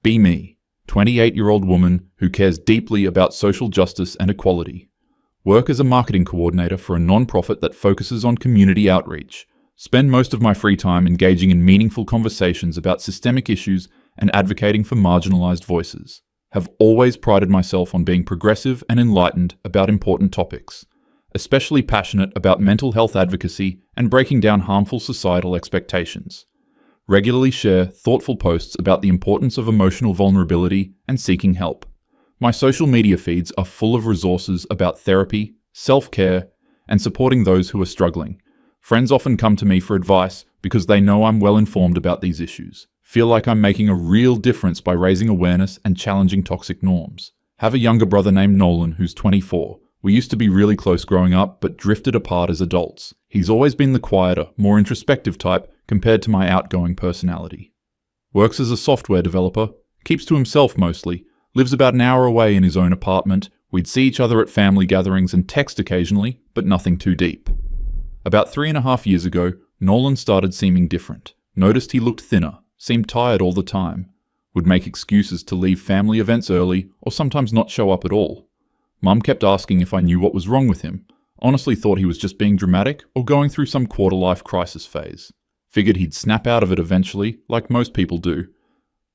Be me, 28-year-old woman who cares deeply about social justice and equality. Work as a marketing coordinator for a non-profit that focuses on community outreach. Spend most of my free time engaging in meaningful conversations about systemic issues and advocating for marginalized voices. Have always prided myself on being progressive and enlightened about important topics. Especially passionate about mental health advocacy and breaking down harmful societal expectations. Regularly share thoughtful posts about the importance of emotional vulnerability and seeking help. My social media feeds are full of resources about therapy, self-care, and supporting those who are struggling. Friends often come to me for advice because they know I'm well informed about these issues. Feel like I'm making a real difference by raising awareness and challenging toxic norms. Have a younger brother named Nolan who's 24. We used to be really close growing up, but drifted apart as adults. He's always been the quieter, more introspective type compared to my outgoing personality. Works as a software developer, keeps to himself mostly, lives about an hour away in his own apartment. We'd see each other at family gatherings and text occasionally, but nothing too deep. About 3.5 years ago, Nolan started seeming different. Noticed he looked thinner, seemed tired all the time, would make excuses to leave family events early or sometimes not show up at all. Mum kept asking if I knew what was wrong with him. Honestly thought he was just being dramatic or going through some quarter-life crisis phase. Figured he'd snap out of it eventually, like most people do.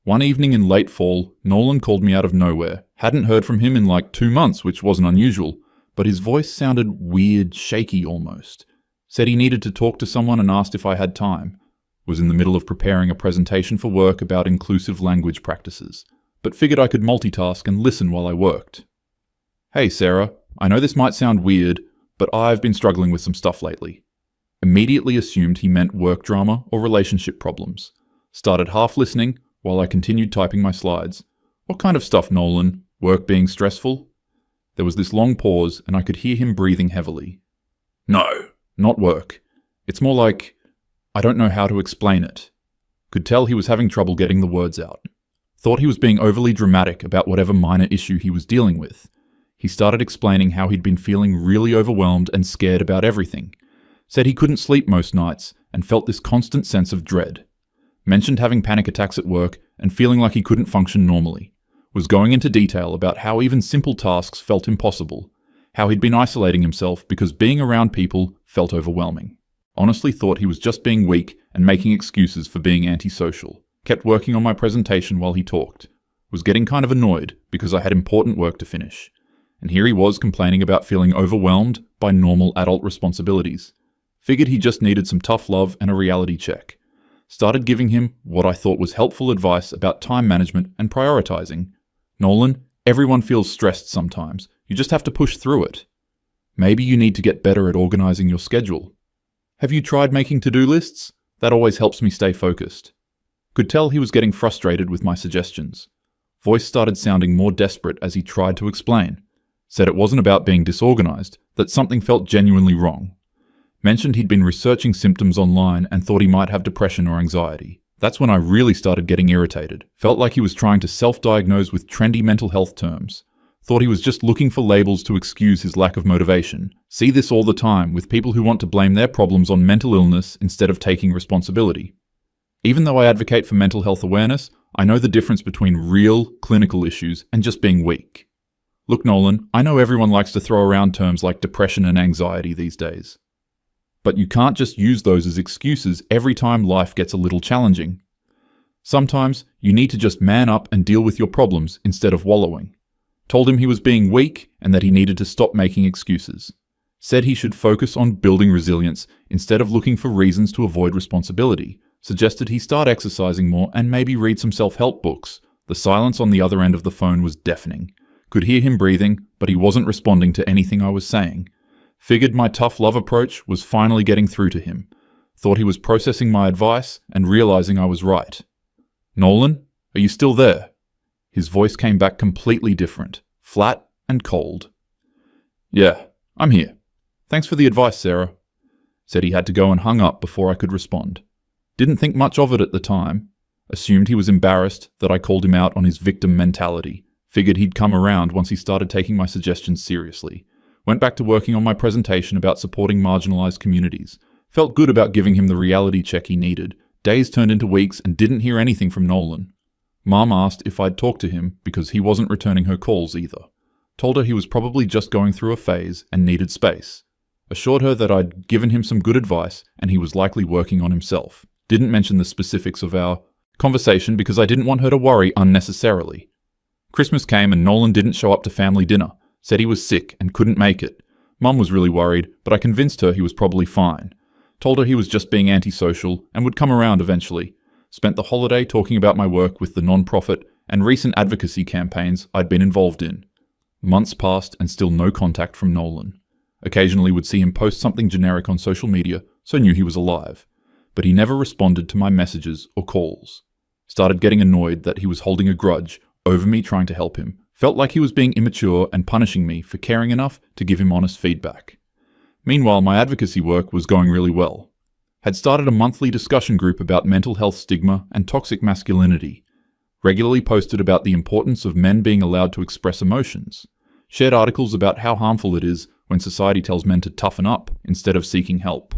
One evening in late fall, Nolan called me out of nowhere. Hadn't heard from him in like 2 months, which wasn't unusual, but his voice sounded weird, shaky almost. Said he needed to talk to someone and asked if I had time. Was in the middle of preparing a presentation for work about inclusive language practices, but figured I could multitask and listen while I worked. Hey Sarah, I know this might sound weird, but I've been struggling with some stuff lately. Immediately assumed he meant work drama or relationship problems. Started half listening while I continued typing my slides. What kind of stuff, Nolan? Work being stressful? There was this long pause and I could hear him breathing heavily. No, not work. It's more like, I don't know how to explain it. Could tell he was having trouble getting the words out. Thought he was being overly dramatic about whatever minor issue he was dealing with. He started explaining how he'd been feeling really overwhelmed and scared about everything. Said he couldn't sleep most nights and felt this constant sense of dread. Mentioned having panic attacks at work and feeling like he couldn't function normally. Was going into detail about how even simple tasks felt impossible. How he'd been isolating himself because being around people felt overwhelming. Honestly thought he was just being weak and making excuses for being antisocial. Kept working on my presentation while he talked. Was getting kind of annoyed because I had important work to finish. And here he was complaining about feeling overwhelmed by normal adult responsibilities. Figured he just needed some tough love and a reality check. Started giving him what I thought was helpful advice about time management and prioritizing. Nolan, everyone feels stressed sometimes. You just have to push through it. Maybe you need to get better at organizing your schedule. Have you tried making to-do lists? That always helps me stay focused. Could tell he was getting frustrated with my suggestions. Voice started sounding more desperate as he tried to explain. Said it wasn't about being disorganized, that something felt genuinely wrong. Mentioned he'd been researching symptoms online and thought he might have depression or anxiety. That's when I really started getting irritated. Felt like he was trying to self-diagnose with trendy mental health terms. Thought he was just looking for labels to excuse his lack of motivation. See this all the time with people who want to blame their problems on mental illness instead of taking responsibility. Even though I advocate for mental health awareness, I know the difference between real, clinical issues and just being weak. Look, Nolan, I know everyone likes to throw around terms like depression and anxiety these days. But you can't just use those as excuses every time life gets a little challenging. Sometimes you need to just man up and deal with your problems instead of wallowing. Told him he was being weak and that he needed to stop making excuses. Said he should focus on building resilience instead of looking for reasons to avoid responsibility. Suggested he start exercising more and maybe read some self-help books. The silence on the other end of the phone was deafening. Could hear him breathing, but he wasn't responding to anything I was saying. Figured my tough love approach was finally getting through to him. Thought he was processing my advice and realizing I was right. Nolan, are you still there? His voice came back completely different, flat and cold. Yeah, I'm here. Thanks for the advice, Sarah. Said he had to go and hung up before I could respond. Didn't think much of it at the time. Assumed he was embarrassed that I called him out on his victim mentality. Figured he'd come around once he started taking my suggestions seriously. Went back to working on my presentation about supporting marginalized communities. Felt good about giving him the reality check he needed. Days turned into weeks and didn't hear anything from Nolan. Mum asked if I'd talk to him because he wasn't returning her calls either. Told her he was probably just going through a phase and needed space. Assured her that I'd given him some good advice and he was likely working on himself. Didn't mention the specifics of our conversation because I didn't want her to worry unnecessarily. Christmas came and Nolan didn't show up to family dinner. Said he was sick and couldn't make it. Mum was really worried, but I convinced her he was probably fine. Told her he was just being antisocial and would come around eventually. Spent the holiday talking about my work with the non-profit and recent advocacy campaigns I'd been involved in. Months passed and still no contact from Nolan. Occasionally would see him post something generic on social media, so knew he was alive. But he never responded to my messages or calls. Started getting annoyed that he was holding a grudge over me trying to help him. Felt like he was being immature and punishing me for caring enough to give him honest feedback. Meanwhile, my advocacy work was going really well. Had started a monthly discussion group about mental health stigma and toxic masculinity. Regularly posted about the importance of men being allowed to express emotions. Shared articles about how harmful it is when society tells men to toughen up instead of seeking help.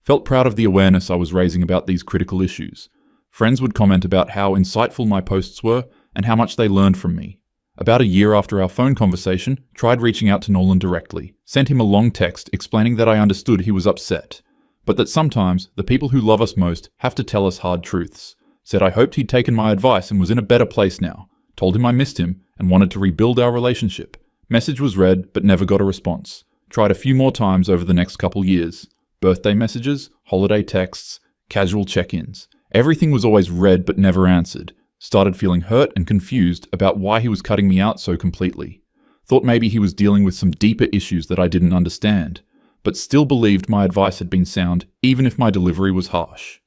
Felt proud of the awareness I was raising about these critical issues. Friends would comment about how insightful my posts were and how much they learned from me. About a year after our phone conversation, tried reaching out to Nolan directly. Sent him a long text explaining that I understood he was upset, but that sometimes the people who love us most have to tell us hard truths. Said I hoped he'd taken my advice and was in a better place now. Told him I missed him and wanted to rebuild our relationship. Message was read but never got a response. Tried a few more times over the next couple years. Birthday messages, holiday texts, casual check-ins. Everything was always read but never answered. Started feeling hurt and confused about why he was cutting me out so completely. Thought maybe he was dealing with some deeper issues that I didn't understand, but still believed my advice had been sound even if my delivery was harsh.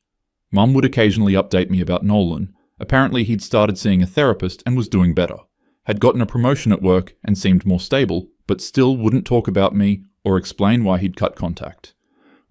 Mum would occasionally update me about Nolan. Apparently he'd started seeing a therapist and was doing better. Had gotten a promotion at work and seemed more stable, but still wouldn't talk about me or explain why he'd cut contact.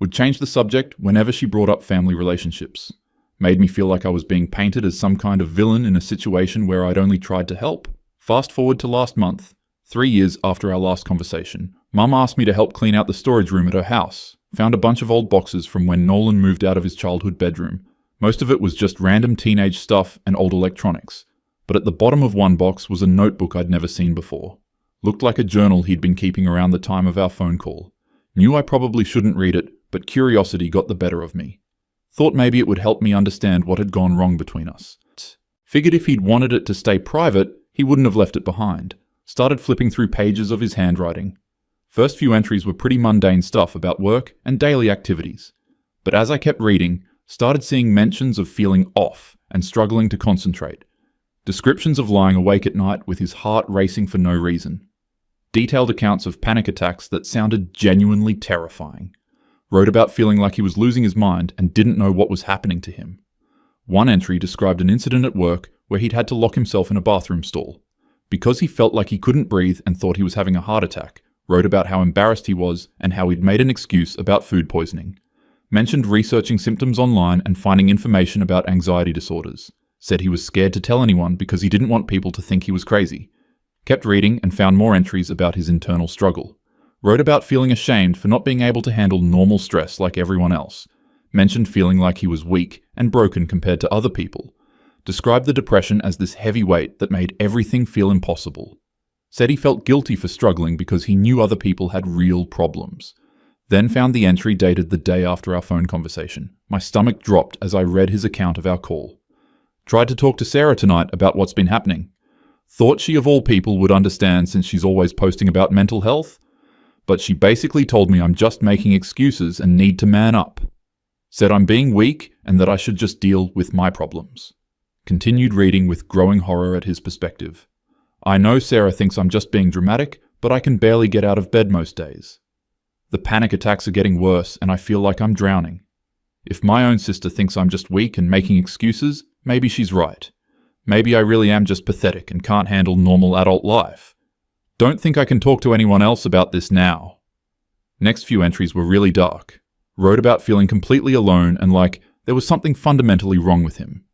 Would change the subject whenever she brought up family relationships. Made me feel like I was being painted as some kind of villain in a situation where I'd only tried to help. Fast forward to last month, 3 years after our last conversation. Mum asked me to help clean out the storage room at her house. Found a bunch of old boxes from when Nolan moved out of his childhood bedroom. Most of it was just random teenage stuff and old electronics. But at the bottom of one box was a notebook I'd never seen before. Looked like a journal he'd been keeping around the time of our phone call. Knew I probably shouldn't read it, but curiosity got the better of me. Thought maybe it would help me understand what had gone wrong between us. Figured if he'd wanted it to stay private, he wouldn't have left it behind. Started flipping through pages of his handwriting. First few entries were pretty mundane stuff about work and daily activities. But as I kept reading, started seeing mentions of feeling off and struggling to concentrate. Descriptions of lying awake at night with his heart racing for no reason. Detailed accounts of panic attacks that sounded genuinely terrifying. Wrote about feeling like he was losing his mind and didn't know what was happening to him. One entry described an incident at work where he'd had to lock himself in a bathroom stall. Because he felt like he couldn't breathe and thought he was having a heart attack, wrote about how embarrassed he was and how he'd made an excuse about food poisoning. Mentioned researching symptoms online and finding information about anxiety disorders. Said he was scared to tell anyone because he didn't want people to think he was crazy. Kept reading and found more entries about his internal struggle. Wrote about feeling ashamed for not being able to handle normal stress like everyone else. Mentioned feeling like he was weak and broken compared to other people. Described the depression as this heavy weight that made everything feel impossible. Said he felt guilty for struggling because he knew other people had real problems. Then found the entry dated the day after our phone conversation. My stomach dropped as I read his account of our call. Tried to talk to Sarah tonight about what's been happening. Thought she of all people would understand since she's always posting about mental health. But she basically told me I'm just making excuses and need to man up. Said I'm being weak and that I should just deal with my problems. Continued reading with growing horror at his perspective. I know Sarah thinks I'm just being dramatic, but I can barely get out of bed most days. The panic attacks are getting worse and I feel like I'm drowning. If my own sister thinks I'm just weak and making excuses, maybe she's right. Maybe I really am just pathetic and can't handle normal adult life. Don't think I can talk to anyone else about this now. Next few entries were really dark. Wrote about feeling completely alone and like there was something fundamentally wrong with him.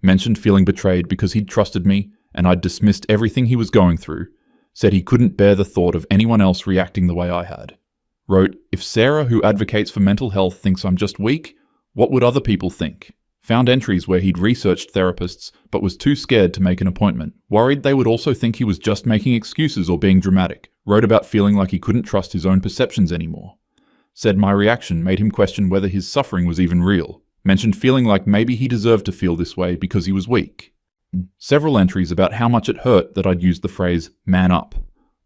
Mentioned feeling betrayed because he'd trusted me and I'd dismissed everything he was going through. Said he couldn't bear the thought of anyone else reacting the way I had. Wrote, if Sarah, who advocates for mental health, thinks I'm just weak, what would other people think? Found entries where he'd researched therapists but was too scared to make an appointment. Worried they would also think he was just making excuses or being dramatic. Wrote about feeling like he couldn't trust his own perceptions anymore. Said my reaction made him question whether his suffering was even real. Mentioned feeling like maybe he deserved to feel this way because he was weak. Several entries about how much it hurt that I'd used the phrase man up.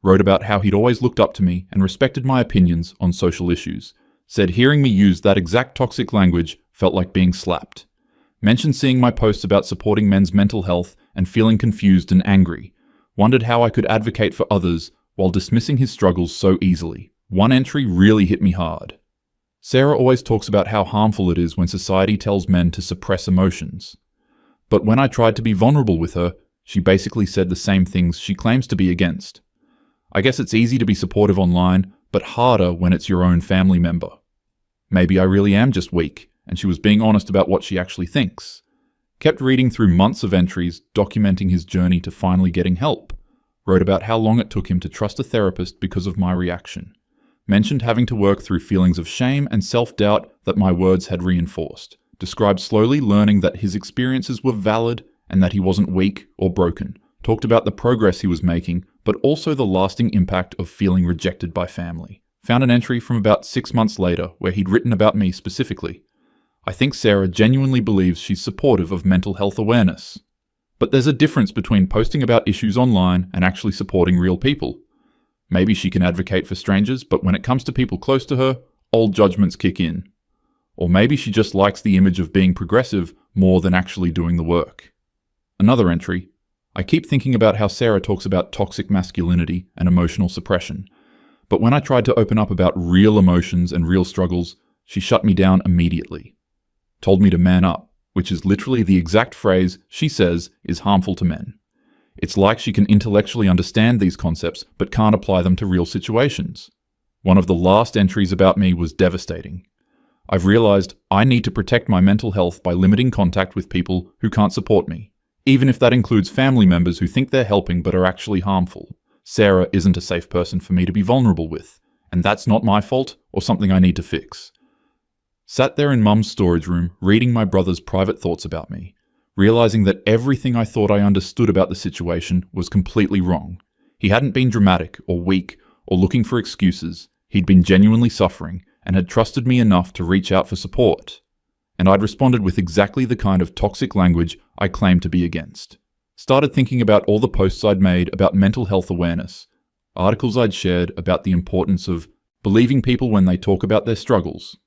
Wrote about how he'd always looked up to me and respected my opinions on social issues. Said hearing me use that exact toxic language felt like being slapped. Mentioned seeing my posts about supporting men's mental health and feeling confused and angry. Wondered how I could advocate for others while dismissing his struggles so easily. One entry really hit me hard. Sarah always talks about how harmful it is when society tells men to suppress emotions. But when I tried to be vulnerable with her, she basically said the same things she claims to be against. I guess it's easy to be supportive online, but harder when it's your own family member. Maybe I really am just weak, and she was being honest about what she actually thinks. Kept reading through months of entries documenting his journey to finally getting help. Wrote about how long it took him to trust a therapist because of my reaction. Mentioned having to work through feelings of shame and self-doubt that my words had reinforced. Described slowly learning that his experiences were valid and that he wasn't weak or broken. Talked about the progress he was making, but also the lasting impact of feeling rejected by family. Found an entry from about 6 months later where he'd written about me specifically. I think Sarah genuinely believes she's supportive of mental health awareness. But there's a difference between posting about issues online and actually supporting real people. Maybe she can advocate for strangers, but when it comes to people close to her, old judgments kick in. Or maybe she just likes the image of being progressive more than actually doing the work. Another entry. I keep thinking about how Sarah talks about toxic masculinity and emotional suppression. But when I tried to open up about real emotions and real struggles, she shut me down immediately. Told me to man up, which is literally the exact phrase she says is harmful to men. It's like she can intellectually understand these concepts but can't apply them to real situations. One of the last entries about me was devastating. I've realized I need to protect my mental health by limiting contact with people who can't support me, even if that includes family members who think they're helping but are actually harmful. Sarah isn't a safe person for me to be vulnerable with, and that's not my fault or something I need to fix. Sat there in Mum's storage room reading my brother's private thoughts about me, realizing that everything I thought I understood about the situation was completely wrong. He hadn't been dramatic or weak or looking for excuses. He'd been genuinely suffering and had trusted me enough to reach out for support. And I'd responded with exactly the kind of toxic language I claimed to be against. Started thinking about all the posts I'd made about mental health awareness, articles I'd shared about the importance of believing people when they talk about their struggles,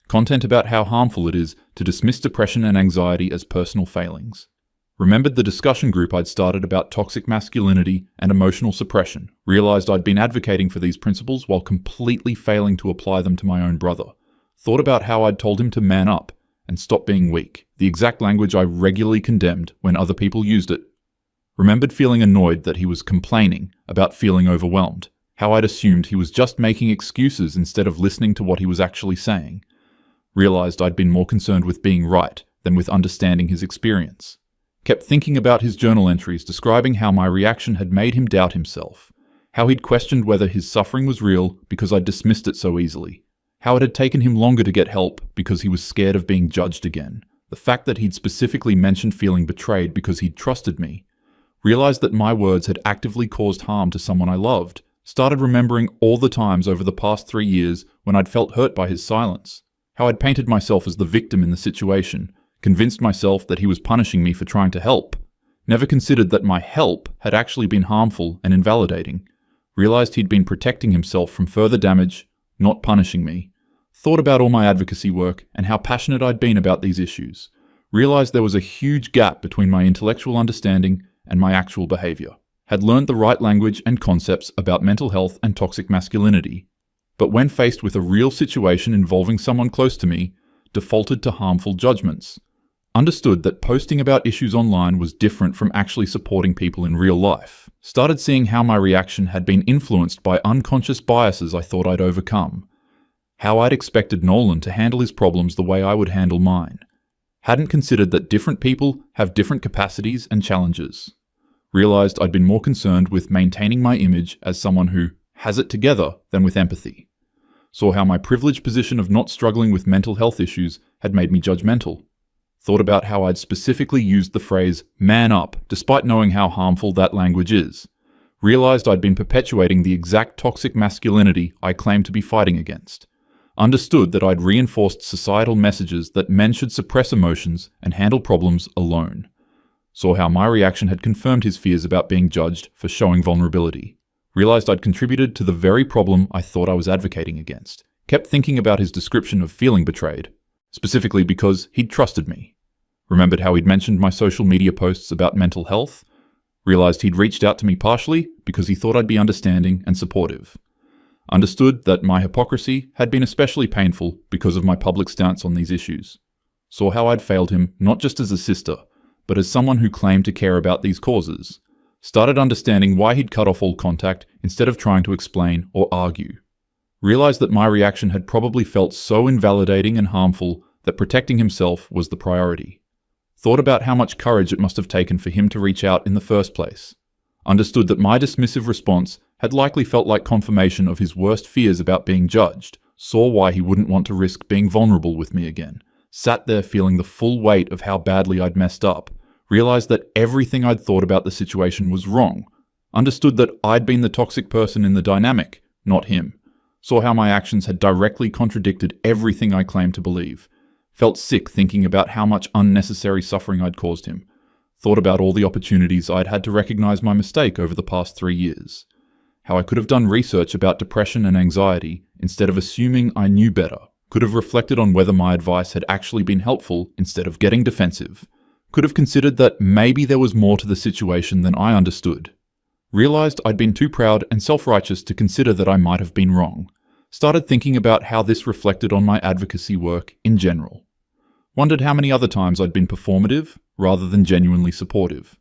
content about how harmful it is to dismiss depression and anxiety as personal failings. Remembered the discussion group I'd started about toxic masculinity and emotional suppression. Realized I'd been advocating for these principles while completely failing to apply them to my own brother. Thought about how I'd told him to man up and stop being weak, the exact language I regularly condemned when other people used it. Remembered feeling annoyed that he was complaining about feeling overwhelmed, how I'd assumed he was just making excuses instead of listening to what he was actually saying. Realized I'd been more concerned with being right than with understanding his experience. Kept thinking about his journal entries describing how my reaction had made him doubt himself, how he'd questioned whether his suffering was real because I'd dismissed it so easily, how it had taken him longer to get help because he was scared of being judged again, the fact that he'd specifically mentioned feeling betrayed because he'd trusted me. Realized that my words had actively caused harm to someone I loved. Started remembering all the times over the past 3 years when I'd felt hurt by his silence. How I'd painted myself as the victim in the situation, convinced myself that he was punishing me for trying to help. Never considered that my help had actually been harmful and invalidating. Realized he'd been protecting himself from further damage, not punishing me. Thought about all my advocacy work and how passionate I'd been about these issues. Realized there was a huge gap between my intellectual understanding and my actual behavior. Had learned the right language and concepts about mental health and toxic masculinity. But when faced with a real situation involving someone close to me, defaulted to harmful judgments. Understood that posting about issues online was different from actually supporting people in real life. Started seeing how my reaction had been influenced by unconscious biases I thought I'd overcome. How I'd expected Nolan to handle his problems the way I would handle mine. Hadn't considered that different people have different capacities and challenges. Realized I'd been more concerned with maintaining my image as someone who has it together than with empathy. Saw how my privileged position of not struggling with mental health issues had made me judgmental. Thought about how I'd specifically used the phrase man up despite knowing how harmful that language is. Realized I'd been perpetuating the exact toxic masculinity I claimed to be fighting against. Understood that I'd reinforced societal messages that men should suppress emotions and handle problems alone. Saw how my reaction had confirmed his fears about being judged for showing vulnerability. Realized I'd contributed to the very problem I thought I was advocating against. Kept thinking about his description of feeling betrayed, specifically because he'd trusted me. Remembered how he'd mentioned my social media posts about mental health. Realized he'd reached out to me partially because he thought I'd be understanding and supportive. Understood that my hypocrisy had been especially painful because of my public stance on these issues. Saw how I'd failed him not just as a sister, but as someone who claimed to care about these causes. Started understanding why he'd cut off all contact instead of trying to explain or argue. Realized that my reaction had probably felt so invalidating and harmful that protecting himself was the priority. Thought about how much courage it must have taken for him to reach out in the first place. Understood that my dismissive response had likely felt like confirmation of his worst fears about being judged. Saw why he wouldn't want to risk being vulnerable with me again. Sat there feeling the full weight of how badly I'd messed up. Realized that everything I'd thought about the situation was wrong. Understood that I'd been the toxic person in the dynamic, not him. Saw how my actions had directly contradicted everything I claimed to believe. Felt sick thinking about how much unnecessary suffering I'd caused him. Thought about all the opportunities I'd had to recognize my mistake over the past 3 years. How I could have done research about depression and anxiety instead of assuming I knew better. Could have reflected on whether my advice had actually been helpful instead of getting defensive. Could have considered that maybe there was more to the situation than I understood. Realized I'd been too proud and self-righteous to consider that I might have been wrong. Started thinking about how this reflected on my advocacy work in general. Wondered how many other times I'd been performative rather than genuinely supportive.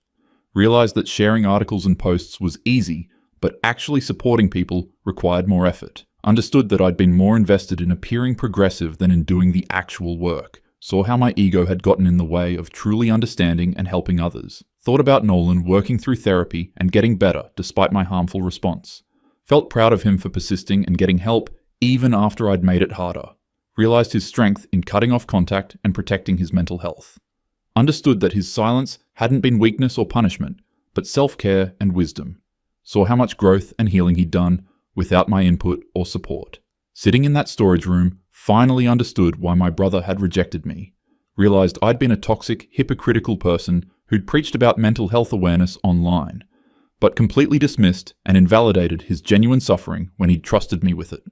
Realized that sharing articles and posts was easy, but actually supporting people required more effort. Understood that I'd been more invested in appearing progressive than in doing the actual work. Saw how my ego had gotten in the way of truly understanding and helping others. Thought about Nolan working through therapy and getting better despite my harmful response. Felt proud of him for persisting and getting help even after I'd made it harder. Realized his strength in cutting off contact and protecting his mental health. Understood that his silence hadn't been weakness or punishment, but self-care and wisdom. Saw how much growth and healing he'd done without my input or support. Sitting in that storage room, finally understood why my brother had rejected me. Realized I'd been a toxic, hypocritical person who'd preached about mental health awareness online, but completely dismissed and invalidated his genuine suffering when he'd trusted me with it.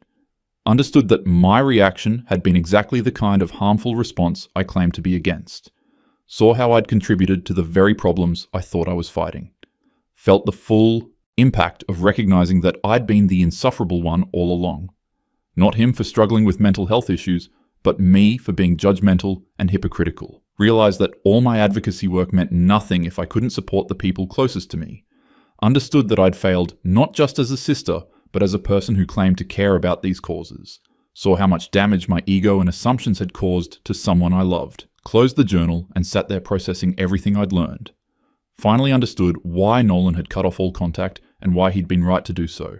Understood that my reaction had been exactly the kind of harmful response I claimed to be against. Saw how I'd contributed to the very problems I thought I was fighting. Felt the full impact of recognizing that I'd been the insufferable one all along. Not him for struggling with mental health issues, but me for being judgmental and hypocritical. Realized that all my advocacy work meant nothing if I couldn't support the people closest to me. Understood that I'd failed not just as a sister, but as a person who claimed to care about these causes. Saw how much damage my ego and assumptions had caused to someone I loved. Closed the journal and sat there processing everything I'd learned. Finally understood why Nolan had cut off all contact and why he'd been right to do so.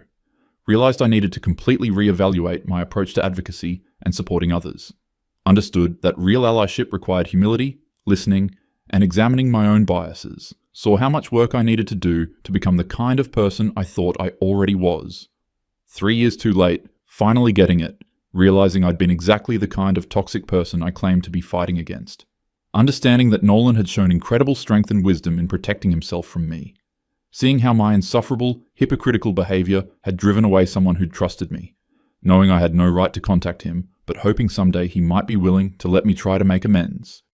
Realized I needed to completely reevaluate my approach to advocacy and supporting others. Understood that real allyship required humility, listening, and examining my own biases. Saw how much work I needed to do to become the kind of person I thought I already was. 3 years too late, finally getting it, realizing I'd been exactly the kind of toxic person I claimed to be fighting against. Understanding that Nolan had shown incredible strength and wisdom in protecting himself from me. Seeing how my insufferable, hypocritical behavior had driven away someone who'd trusted me. Knowing I had no right to contact him, but hoping someday he might be willing to let me try to make amends.